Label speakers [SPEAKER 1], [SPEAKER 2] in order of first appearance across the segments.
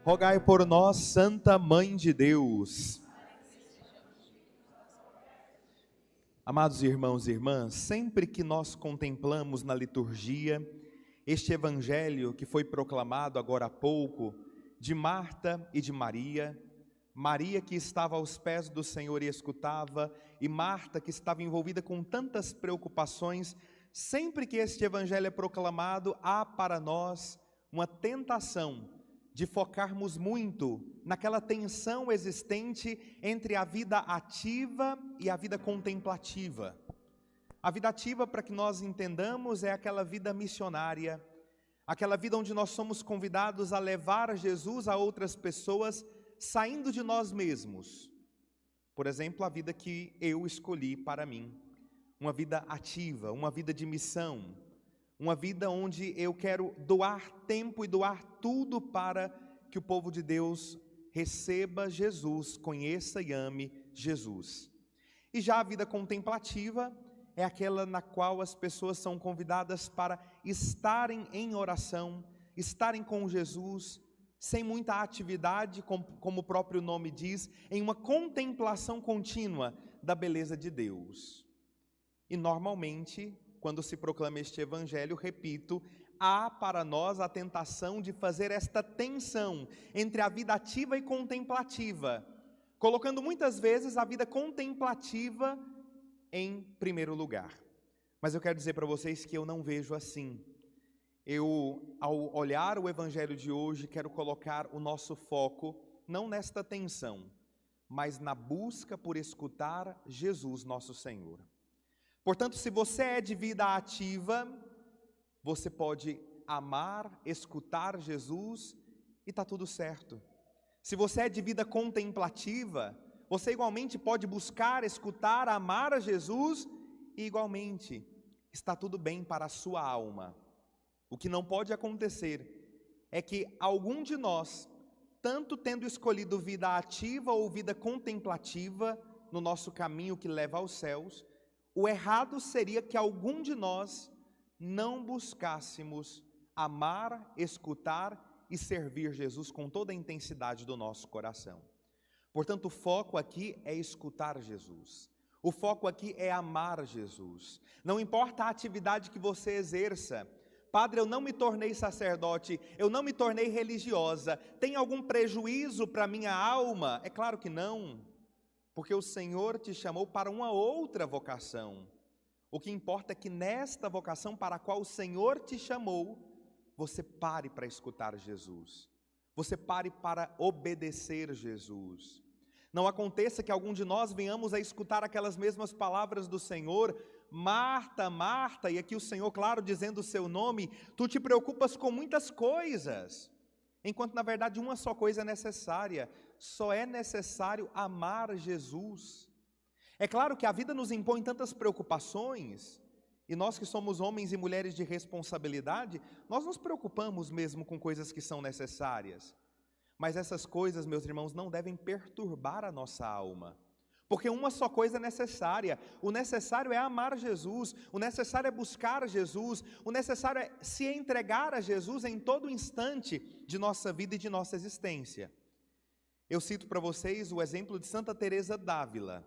[SPEAKER 1] Rogai por nós, Santa Mãe de Deus. Amados irmãos e irmãs, sempre que nós contemplamos na liturgia este evangelho que foi proclamado agora há pouco, de Marta e de Maria, Maria que estava aos pés do Senhor e escutava, e Marta que estava envolvida com tantas preocupações, sempre que este evangelho é proclamado, há para nós uma tentação de focarmos muito naquela tensão existente entre a vida ativa e a vida contemplativa. A vida ativa, para que nós entendamos, é aquela vida missionária, aquela vida onde nós somos convidados a levar Jesus a outras pessoas, saindo de nós mesmos. Por exemplo, a vida que eu escolhi para mim, uma vida ativa, uma vida de missão, uma vida onde eu quero doar tempo e doar tudo para que o povo de Deus receba Jesus, conheça e ame Jesus. E já a vida contemplativa é aquela na qual as pessoas são convidadas para estarem em oração, estarem com Jesus, sem muita atividade, como o próprio nome diz, em uma contemplação contínua da beleza de Deus. E normalmente, quando se proclama este evangelho, repito, há para nós a tentação de fazer esta tensão entre a vida ativa e contemplativa, colocando muitas vezes a vida contemplativa em primeiro lugar. Mas eu quero dizer para vocês que eu não vejo assim. Eu, ao olhar o evangelho de hoje, quero colocar o nosso foco não nesta tensão, mas na busca por escutar Jesus, nosso Senhor. Portanto, se você é de vida ativa, você pode amar, escutar Jesus e está tudo certo. Se você é de vida contemplativa, você igualmente pode buscar, escutar, amar a Jesus e igualmente está tudo bem para a sua alma. O que não pode acontecer é que algum de nós, tanto tendo escolhido vida ativa ou vida contemplativa no nosso caminho que leva aos céus, o errado seria que algum de nós não buscássemos amar, escutar e servir Jesus com toda a intensidade do nosso coração. Portanto, o foco aqui é escutar Jesus. O foco aqui é amar Jesus. Não importa a atividade que você exerça. Padre, eu não me tornei sacerdote, eu não me tornei religiosa. Tem algum prejuízo para a minha alma? É claro que não. Porque o Senhor te chamou para uma outra vocação. O que importa é que nesta vocação para a qual o Senhor te chamou, você pare para escutar Jesus. Você pare para obedecer Jesus. Não aconteça que algum de nós venhamos a escutar aquelas mesmas palavras do Senhor: Marta, Marta, e aqui o Senhor, claro, dizendo o seu nome, tu te preocupas com muitas coisas, enquanto na verdade uma só coisa é necessária. Só é necessário amar Jesus. É claro que a vida nos impõe tantas preocupações, e nós que somos homens e mulheres de responsabilidade, nós nos preocupamos mesmo com coisas que são necessárias. Mas essas coisas, meus irmãos, não devem perturbar a nossa alma. Porque uma só coisa é necessária. O necessário é amar Jesus, o necessário é buscar Jesus, o necessário é se entregar a Jesus em todo instante de nossa vida e de nossa existência. Eu cito para vocês o exemplo de Santa Teresa d'Ávila.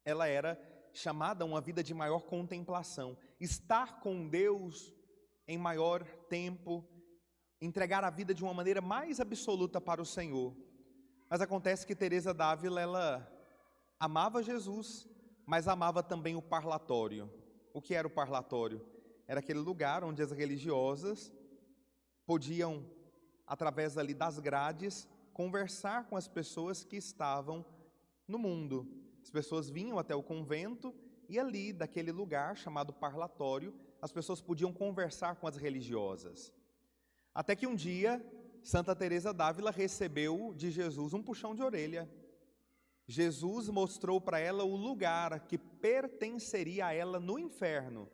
[SPEAKER 1] Ela era chamada a uma vida de maior contemplação, estar com Deus em maior tempo, entregar a vida de uma maneira mais absoluta para o Senhor. Mas acontece que Teresa d'Ávila, ela amava Jesus, mas amava também o parlatório. O que era o parlatório? Era aquele lugar onde as religiosas podiam, através ali das grades, conversar com as pessoas que estavam no mundo. As pessoas vinham até o convento e ali, daquele lugar chamado parlatório, as pessoas podiam conversar com as religiosas. Até que um dia, Santa Teresa d'Ávila recebeu de Jesus um puxão de orelha. Jesus mostrou para ela o lugar que pertenceria a ela no inferno,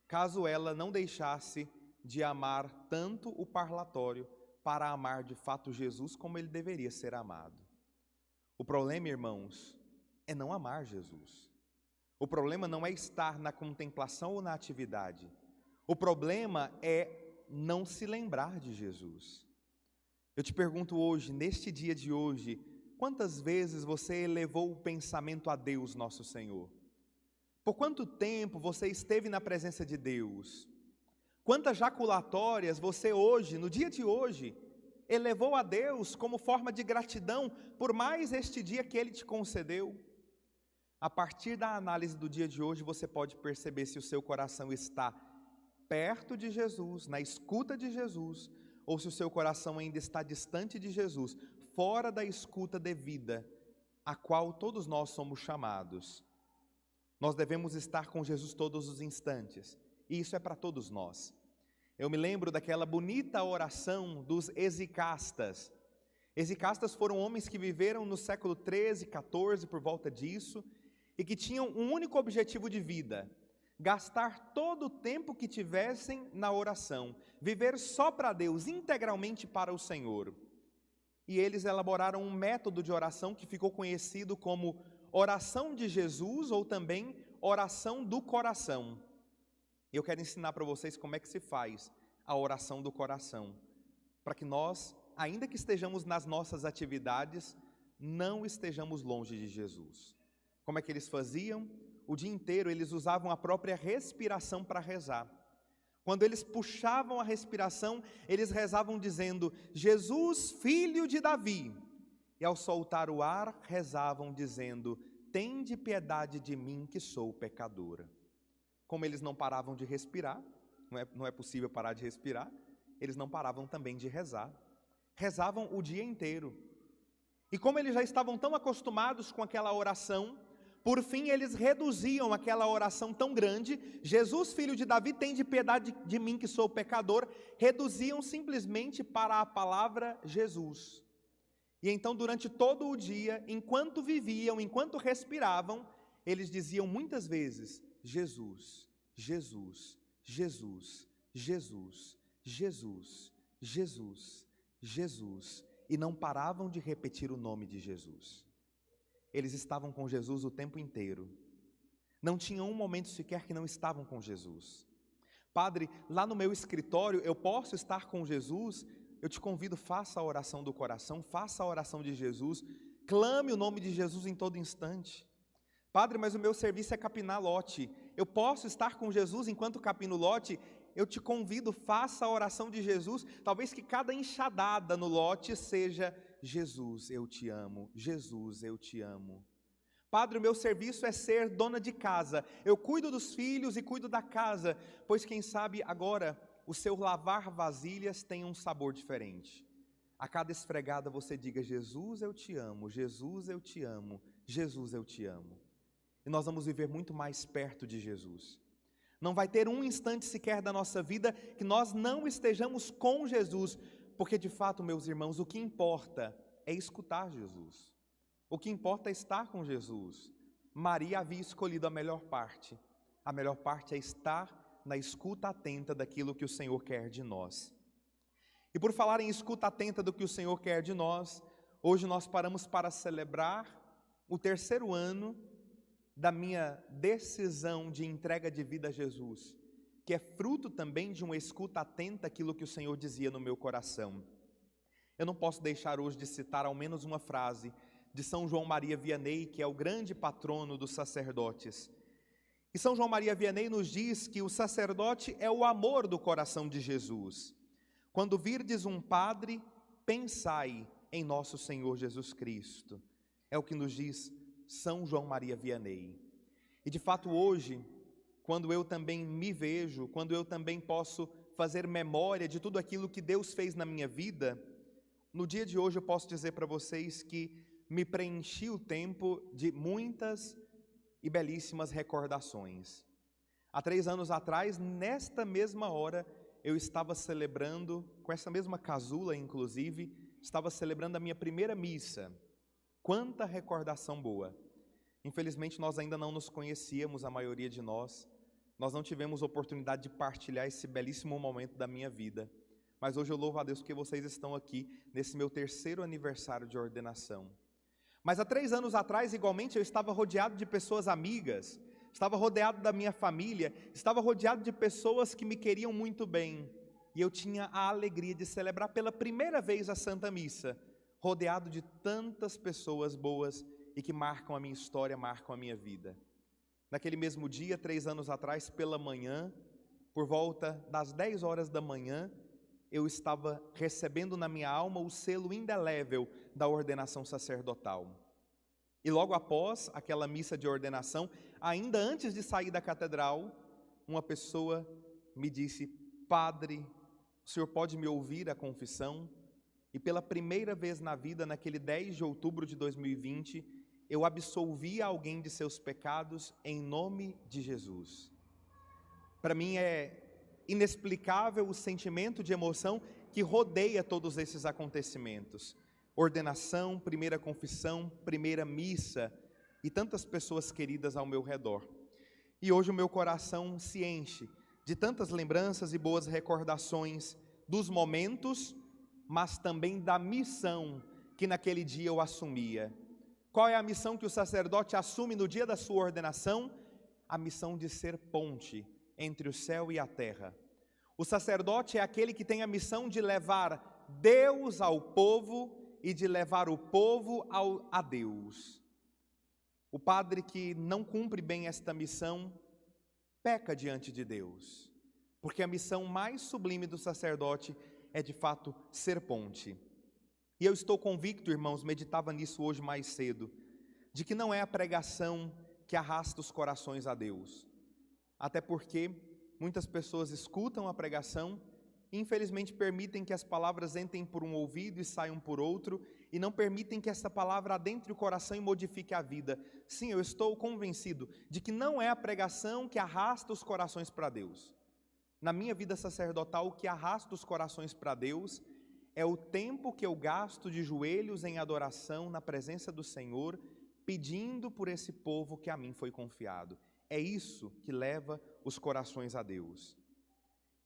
[SPEAKER 1] caso ela não deixasse de amar tanto o parlatório para amar de fato Jesus como ele deveria ser amado. O problema, irmãos, é não amar Jesus. O problema não é estar na contemplação ou na atividade. O problema é não se lembrar de Jesus. Eu te pergunto hoje, neste dia de hoje, quantas vezes você elevou o pensamento a Deus, nosso Senhor? Por quanto tempo você esteve na presença de Deus? Quantas jaculatórias você hoje, no dia de hoje, elevou a Deus como forma de gratidão por mais este dia que Ele te concedeu? A partir da análise do dia de hoje, você pode perceber se o seu coração está perto de Jesus, na escuta de Jesus, ou se o seu coração ainda está distante de Jesus, fora da escuta devida, a qual todos nós somos chamados. Nós devemos estar com Jesus todos os instantes, e isso é para todos nós. Eu me lembro daquela bonita oração dos exicastas. Exicastas foram homens que viveram no século 13, 14, por volta disso, e que tinham um único objetivo de vida: gastar todo o tempo que tivessem na oração, viver só para Deus, integralmente para o Senhor. E eles elaboraram um método de oração que ficou conhecido como oração de Jesus, ou também oração do coração. Eu quero ensinar para vocês como é que se faz a oração do coração, para que nós, ainda que estejamos nas nossas atividades, não estejamos longe de Jesus. Como é que eles faziam? O dia inteiro eles usavam a própria respiração para rezar. Quando eles puxavam a respiração, eles rezavam dizendo: Jesus, filho de Davi. E ao soltar o ar, rezavam dizendo: tende piedade de mim, que sou pecadora. Como eles não paravam de respirar, não é possível parar de respirar, eles não paravam também de rezar. Rezavam o dia inteiro. E como eles já estavam tão acostumados com aquela oração, por fim eles reduziam aquela oração tão grande: Jesus, filho de Davi, tende piedade de mim, que sou pecador. Reduziam simplesmente para a palavra Jesus. E então, durante todo o dia, enquanto viviam, enquanto respiravam, eles diziam muitas vezes: Jesus, Jesus, Jesus, Jesus, Jesus, Jesus, Jesus, e não paravam de repetir o nome de Jesus. Eles estavam com Jesus o tempo inteiro. Não tinha um momento sequer que não estavam com Jesus. Padre, lá no meu escritório eu posso estar com Jesus? Eu te convido, faça a oração do coração, faça a oração de Jesus, clame o nome de Jesus em todo instante. Padre, mas o meu serviço é capinar lote, eu posso estar com Jesus enquanto capino lote? Eu te convido, faça a oração de Jesus, talvez que cada enxadada no lote seja: Jesus, eu te amo, Jesus, eu te amo. Padre, o meu serviço é ser dona de casa, eu cuido dos filhos e cuido da casa, pois quem sabe agora o seu lavar vasilhas tem um sabor diferente. A cada esfregada você diga: Jesus, eu te amo, Jesus, eu te amo, Jesus, eu te amo. E nós vamos viver muito mais perto de Jesus. Não vai ter um instante sequer da nossa vida que nós não estejamos com Jesus, porque de fato, meus irmãos, o que importa é escutar Jesus. O que importa é estar com Jesus. Maria havia escolhido a melhor parte. A melhor parte é estar na escuta atenta daquilo que o Senhor quer de nós. E por falar em escuta atenta do que o Senhor quer de nós, hoje nós paramos para celebrar o 3º ano da minha decisão de entrega de vida a Jesus, que é fruto também de uma escuta atenta àquilo que o Senhor dizia no meu coração. Eu não posso deixar hoje de citar ao menos uma frase de São João Maria Vianney, que é o grande patrono dos sacerdotes. E São João Maria Vianney nos diz que o sacerdote é o amor do coração de Jesus. Quando virdes um padre, pensai em nosso Senhor Jesus Cristo. É o que nos diz São João Maria Vianney. E de fato hoje, quando eu também me vejo, quando eu também posso fazer memória de tudo aquilo que Deus fez na minha vida, no dia de hoje eu posso dizer para vocês que me preenchi o tempo de muitas e belíssimas recordações. Há 3 anos atrás, nesta mesma hora, eu estava celebrando, com essa mesma casula inclusive, estava celebrando a minha primeira missa. Quanta recordação boa! Infelizmente nós ainda não nos conhecíamos, a maioria de nós não tivemos oportunidade de partilhar esse belíssimo momento da minha vida, mas hoje eu louvo a Deus porque vocês estão aqui nesse meu 3º aniversário de ordenação. Mas há 3 anos atrás, igualmente, eu estava rodeado de pessoas amigas, estava rodeado da minha família, estava rodeado de pessoas que me queriam muito bem, e eu tinha a alegria de celebrar pela primeira vez a Santa Missa, rodeado de tantas pessoas boas e que marcam a minha história, marcam a minha vida. Naquele mesmo dia, 3 anos atrás, pela manhã, por volta das 10 horas da manhã, eu estava recebendo na minha alma o selo indelével da ordenação sacerdotal. E logo após aquela missa de ordenação, ainda antes de sair da catedral, uma pessoa me disse: padre, o senhor pode me ouvir a confissão? E pela primeira vez na vida, naquele 10 de outubro de 2020, eu absolvi alguém de seus pecados em nome de Jesus. Para mim é inexplicável o sentimento de emoção que rodeia todos esses acontecimentos. Ordenação, primeira confissão, primeira missa e tantas pessoas queridas ao meu redor. E hoje o meu coração se enche de tantas lembranças e boas recordações dos momentos, mas também da missão que naquele dia eu assumia. Qual é a missão que o sacerdote assume no dia da sua ordenação? A missão de ser ponte entre o céu e a terra. O sacerdote é aquele que tem a missão de levar Deus ao povo e de levar o povo a Deus. O padre que não cumpre bem esta missão peca diante de Deus, porque a missão mais sublime do sacerdote é de fato ser ponte. E eu estou convicto, irmãos, meditava nisso hoje mais cedo, de que não é a pregação que arrasta os corações a Deus. Até porque muitas pessoas escutam a pregação e infelizmente permitem que as palavras entrem por um ouvido e saiam por outro, e não permitem que essa palavra adentre o coração e modifique a vida. Sim, eu estou convencido de que não é a pregação que arrasta os corações para Deus. Na minha vida sacerdotal, o que arrasta os corações para Deus é o tempo que eu gasto de joelhos em adoração na presença do Senhor, pedindo por esse povo que a mim foi confiado. É isso que leva os corações a Deus.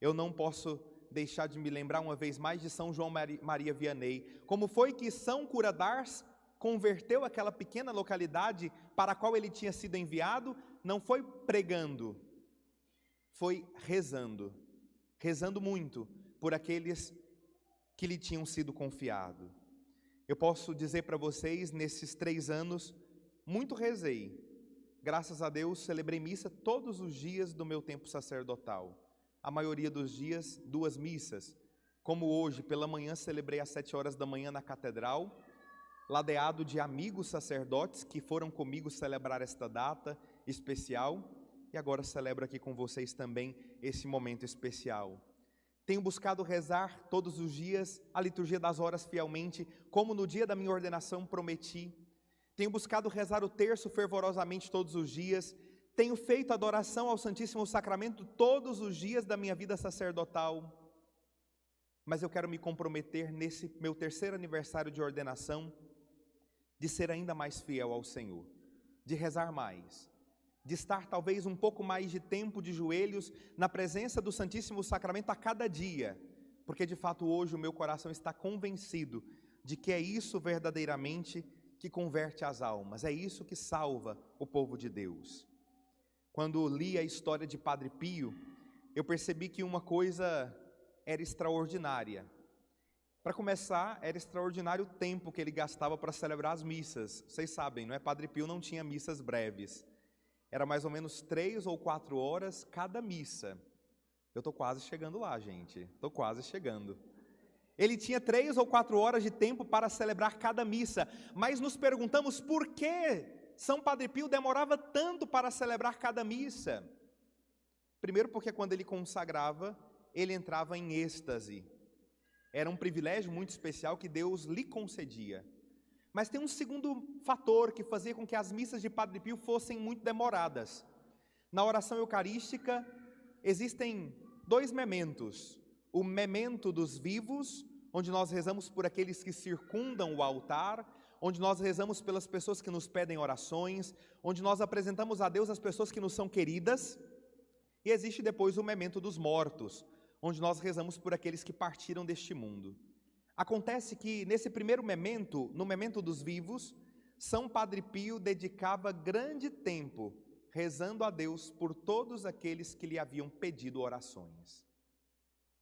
[SPEAKER 1] Eu não posso deixar de me lembrar uma vez mais de São João Maria Vianney. Como foi que São Cura d'Ars converteu aquela pequena localidade para a qual ele tinha sido enviado? Não foi pregando, foi rezando. Rezando muito por aqueles que lhe tinham sido confiado. Eu posso dizer para vocês, nesses 3 anos, muito rezei. Graças a Deus, celebrei missa todos os dias do meu tempo sacerdotal. A maioria dos dias, 2 missas. Como hoje, pela manhã, celebrei às 7 horas da manhã na catedral, ladeado de amigos sacerdotes que foram comigo celebrar esta data especial, e agora celebro aqui com vocês também esse momento especial. Tenho buscado rezar todos os dias a liturgia das horas fielmente, como no dia da minha ordenação prometi. Tenho buscado rezar o terço fervorosamente todos os dias. Tenho feito adoração ao Santíssimo Sacramento todos os dias da minha vida sacerdotal. Mas eu quero me comprometer nesse meu 3º aniversário de ordenação, de ser ainda mais fiel ao Senhor, de rezar mais, de estar talvez um pouco mais de tempo de joelhos na presença do Santíssimo Sacramento a cada dia, porque de fato hoje o meu coração está convencido de que é isso verdadeiramente que converte as almas, é isso que salva o povo de Deus. Quando li a história de Padre Pio, eu percebi que uma coisa era extraordinária. Para começar, era extraordinário o tempo que ele gastava para celebrar as missas. Vocês sabem, não é? Padre Pio não tinha missas breves. Era mais ou menos 3 ou 4 horas cada missa. Eu estou quase chegando lá, gente. Estou quase chegando. Ele tinha 3 ou 4 horas de tempo para celebrar cada missa. Mas nos perguntamos por que São Padre Pio demorava tanto para celebrar cada missa. Primeiro porque quando ele consagrava, ele entrava em êxtase. Era um privilégio muito especial que Deus lhe concedia. Mas tem um segundo fator que fazia com que as missas de Padre Pio fossem muito demoradas. Na oração eucarística existem 2 mementos. O memento dos vivos, onde nós rezamos por aqueles que circundam o altar, onde nós rezamos pelas pessoas que nos pedem orações, onde nós apresentamos a Deus as pessoas que nos são queridas. E existe depois o memento dos mortos, onde nós rezamos por aqueles que partiram deste mundo. Acontece que nesse primeiro memento, no memento dos vivos, São Padre Pio dedicava grande tempo rezando a Deus por todos aqueles que lhe haviam pedido orações.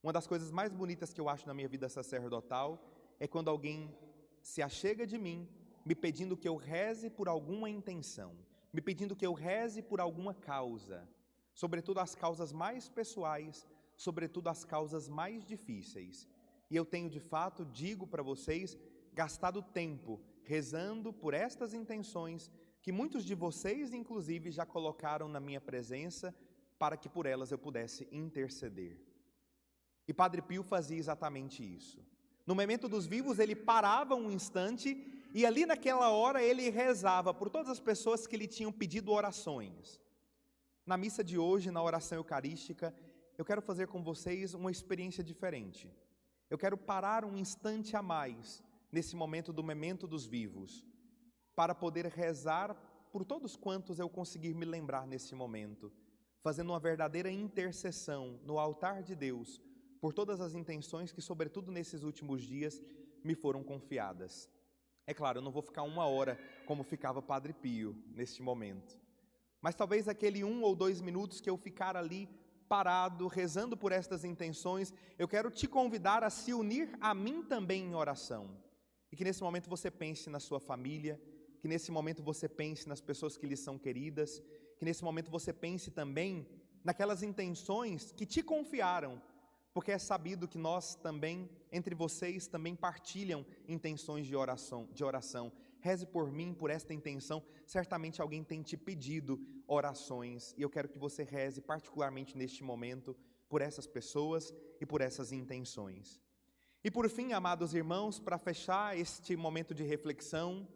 [SPEAKER 1] Uma das coisas mais bonitas que eu acho na minha vida sacerdotal é quando alguém se achega de mim, me pedindo que eu reze por alguma intenção, me pedindo que eu reze por alguma causa, sobretudo as causas mais pessoais, sobretudo as causas mais difíceis. E eu tenho de fato, digo para vocês, gastado tempo rezando por estas intenções que muitos de vocês, inclusive, já colocaram na minha presença para que por elas eu pudesse interceder. E Padre Pio fazia exatamente isso. No momento dos vivos, ele parava um instante e ali naquela hora ele rezava por todas as pessoas que lhe tinham pedido orações. Na missa de hoje, na oração eucarística, eu quero fazer com vocês uma experiência diferente. Eu quero parar um instante a mais nesse momento do memento dos vivos, para poder rezar por todos quantos eu conseguir me lembrar nesse momento, fazendo uma verdadeira intercessão no altar de Deus, por todas as intenções que, sobretudo nesses últimos dias, me foram confiadas. É claro, eu não vou ficar 1 hora como ficava Padre Pio neste momento, mas talvez aquele 1 ou 2 minutos que eu ficar ali parado, rezando por estas intenções, eu quero te convidar a se unir a mim também em oração. E que nesse momento você pense na sua família, que nesse momento você pense nas pessoas que lhe são queridas, que nesse momento você pense também naquelas intenções que te confiaram, porque é sabido que nós também, entre vocês, também partilham intenções de oração. Reze por mim, por esta intenção, certamente alguém tem te pedido orações, e eu quero que você reze particularmente neste momento por essas pessoas e por essas intenções. E por fim, amados irmãos, para fechar este momento de reflexão,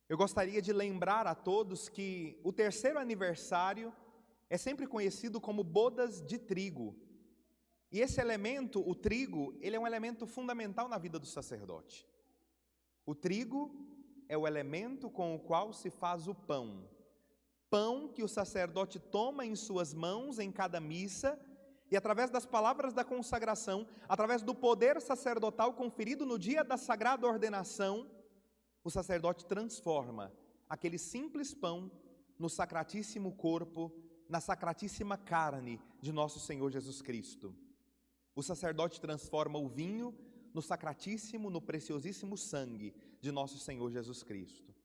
[SPEAKER 1] eu gostaria de lembrar a todos que o 3º aniversário é sempre conhecido como bodas de trigo. E esse elemento, o trigo, ele é um elemento fundamental na vida do sacerdote. O trigo é o elemento com o qual se faz o pão. Pão que o sacerdote toma em suas mãos em cada missa, e através das palavras da consagração, através do poder sacerdotal conferido no dia da sagrada ordenação, o sacerdote transforma aquele simples pão no sacratíssimo corpo, na sacratíssima carne de nosso Senhor Jesus Cristo. O sacerdote transforma o vinho no sacratíssimo, no preciosíssimo sangue de nosso Senhor Jesus Cristo.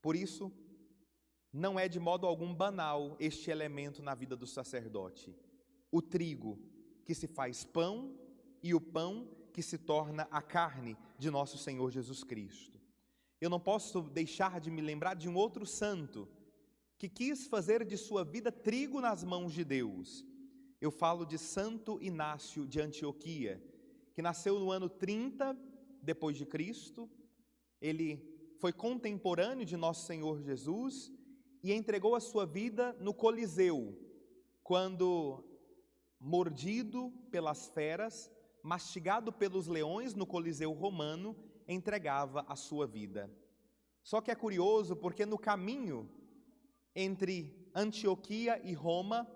[SPEAKER 1] Por isso, não é de modo algum banal este elemento na vida do sacerdote. O trigo que se faz pão e o pão que se torna a carne de nosso Senhor Jesus Cristo. Eu não posso deixar de me lembrar de um outro santo que quis fazer de sua vida trigo nas mãos de Deus. Eu falo de Santo Inácio de Antioquia, que nasceu no ano 30 depois de Cristo. Ele foi contemporâneo de nosso Senhor Jesus e entregou a sua vida no Coliseu, quando mordido pelas feras, mastigado pelos leões no Coliseu romano, entregava a sua vida. Só que é curioso porque no caminho entre Antioquia e Roma,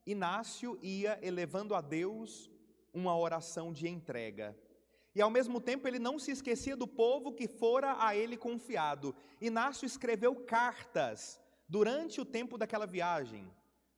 [SPEAKER 1] Inácio ia elevando a Deus uma oração de entrega. E ao mesmo tempo ele não se esquecia do povo que fora a ele confiado. Inácio escreveu cartas durante o tempo daquela viagem.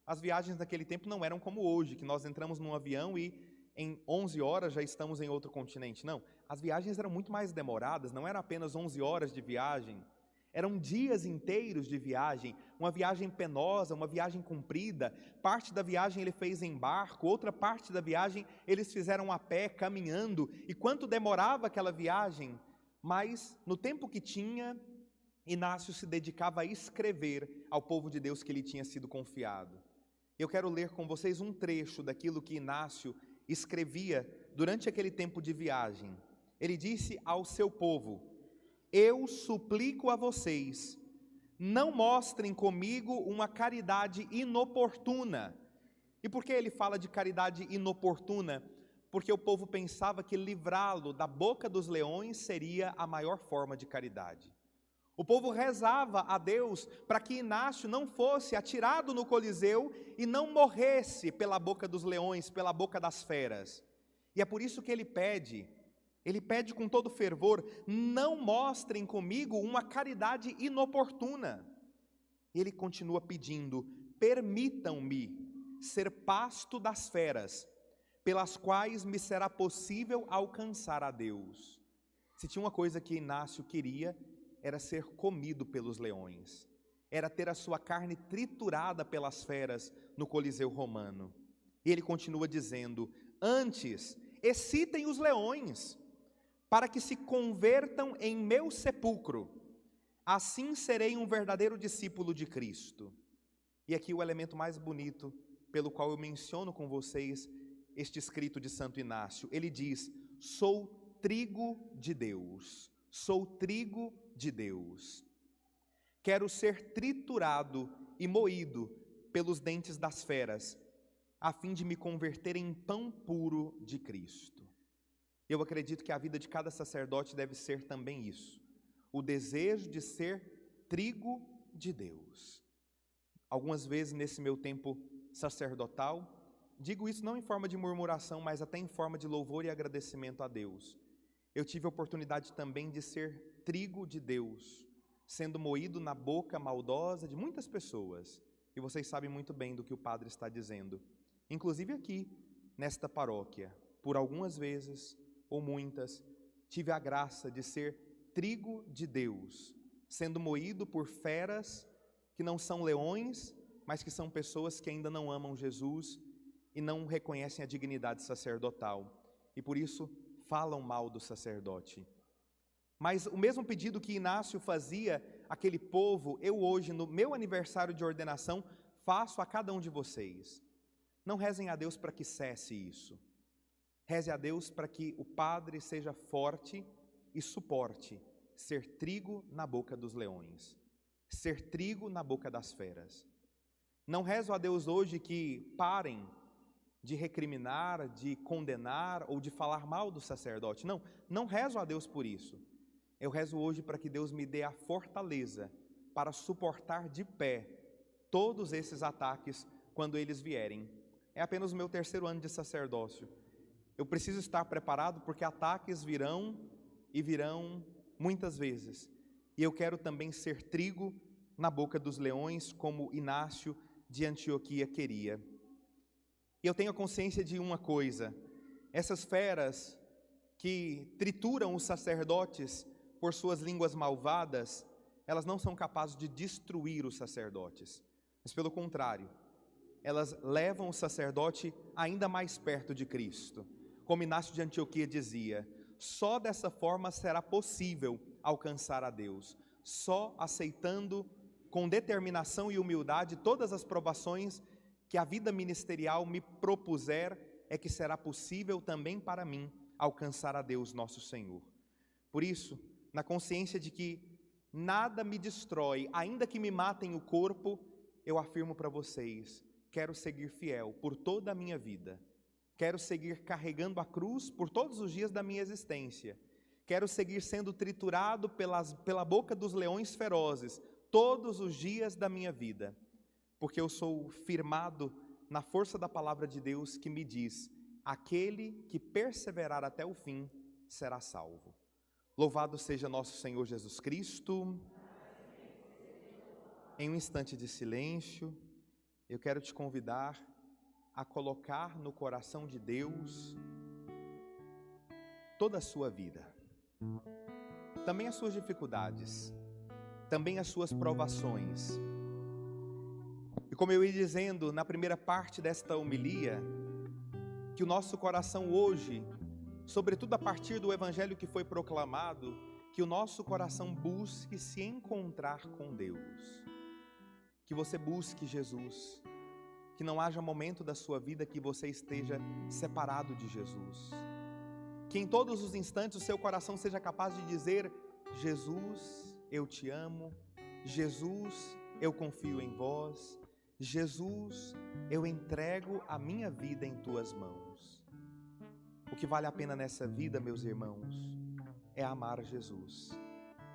[SPEAKER 1] As viagens daquele tempo não eram como hoje, que nós entramos num avião e em 11 horas já estamos em outro continente. Não, as viagens eram muito mais demoradas, não eram apenas 11 horas de viagem. Eram dias inteiros de viagem, uma viagem penosa, uma viagem comprida. Parte da viagem ele fez em barco, outra parte da viagem eles fizeram a pé, caminhando. E quanto demorava aquela viagem? Mas no tempo que tinha, Inácio se dedicava a escrever ao povo de Deus que lhe tinha sido confiado. Eu quero ler com vocês um trecho daquilo que Inácio escrevia durante aquele tempo de viagem. Ele disse ao seu povo: eu suplico a vocês, não mostrem comigo uma caridade inoportuna. E por que ele fala de caridade inoportuna? Porque o povo pensava que livrá-lo da boca dos leões seria a maior forma de caridade. O povo rezava a Deus para que Inácio não fosse atirado no Coliseu e não morresse pela boca dos leões, pela boca das feras. E é por isso que ele pede com todo fervor: não mostrem comigo uma caridade inoportuna. Ele continua pedindo: permitam-me ser pasto das feras, pelas quais me será possível alcançar a Deus. Se tinha uma coisa que Inácio queria, era ser comido pelos leões, era ter a sua carne triturada pelas feras no Coliseu Romano. E ele continua dizendo: antes, excitem os leões, para que se convertam em meu sepulcro, assim serei um verdadeiro discípulo de Cristo. E aqui o elemento mais bonito, pelo qual eu menciono com vocês este escrito de Santo Inácio. Ele diz: sou trigo de Deus, sou trigo de Deus. Quero ser triturado e moído pelos dentes das feras, a fim de me converter em pão puro de Cristo. Eu acredito que a vida de cada sacerdote deve ser também isso, o desejo de ser trigo de Deus. Algumas vezes nesse meu tempo sacerdotal, digo isso não em forma de murmuração, mas até em forma de louvor e agradecimento a Deus. Eu tive a oportunidade também de ser trigo de Deus, sendo moído na boca maldosa de muitas pessoas. E vocês sabem muito bem do que o padre está dizendo. Inclusive aqui, nesta paróquia, por algumas vezes, ou muitas, tive a graça de ser trigo de Deus, sendo moído por feras que não são leões, mas que são pessoas que ainda não amam Jesus e não reconhecem a dignidade sacerdotal, e por isso falam mal do sacerdote. Mas o mesmo pedido que Inácio fazia àquele povo, eu hoje, no meu aniversário de ordenação, faço a cada um de vocês. Não rezem a Deus para que cesse isso. Reze a Deus para que o padre seja forte e suporte ser trigo na boca dos leões, ser trigo na boca das feras. Não rezo a Deus hoje que parem de recriminar, de condenar ou de falar mal do sacerdote. Não rezo a Deus por isso. Eu rezo hoje para que Deus me dê a fortaleza para suportar de pé todos esses ataques quando eles vierem. É apenas o meu 3º ano de sacerdócio. Eu preciso estar preparado porque ataques virão e virão muitas vezes. E eu quero também ser trigo na boca dos leões, como Inácio de Antioquia queria. E eu tenho a consciência de uma coisa: essas feras que trituram os sacerdotes por suas línguas malvadas, elas não são capazes de destruir os sacerdotes, mas pelo contrário, elas levam o sacerdote ainda mais perto de Cristo. Como Inácio de Antioquia dizia, só dessa forma será possível alcançar a Deus, só aceitando com determinação e humildade todas as provações que a vida ministerial me propuser, é que será possível também para mim alcançar a Deus nosso Senhor. Por isso, na consciência de que nada me destrói, ainda que me matem o corpo, eu afirmo para vocês: quero seguir fiel por toda a minha vida, quero seguir carregando a cruz por todos os dias da minha existência, quero seguir sendo triturado pela boca dos leões ferozes todos os dias da minha vida, porque eu sou firmado na força da palavra de Deus que me diz: aquele que perseverar até o fim será salvo. Louvado seja nosso Senhor Jesus Cristo. Em um instante de silêncio, eu quero te convidar a colocar no coração de Deus toda a sua vida, também as suas dificuldades, também as suas provações. E como eu ia dizendo na primeira parte desta homilia, que o nosso coração hoje, sobretudo a partir do evangelho que foi proclamado, que o nosso coração busque se encontrar com Deus, que você busque Jesus, que não haja momento da sua vida que você esteja separado de Jesus, que em todos os instantes o seu coração seja capaz de dizer: Jesus, eu te amo, Jesus, eu confio em vós, Jesus, eu entrego a minha vida em tuas mãos. O que vale a pena nessa vida, meus irmãos, é amar Jesus.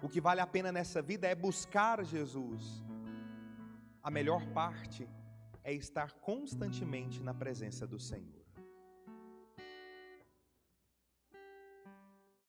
[SPEAKER 1] O que vale a pena nessa vida é buscar Jesus. A melhor parte é estar constantemente na presença do Senhor.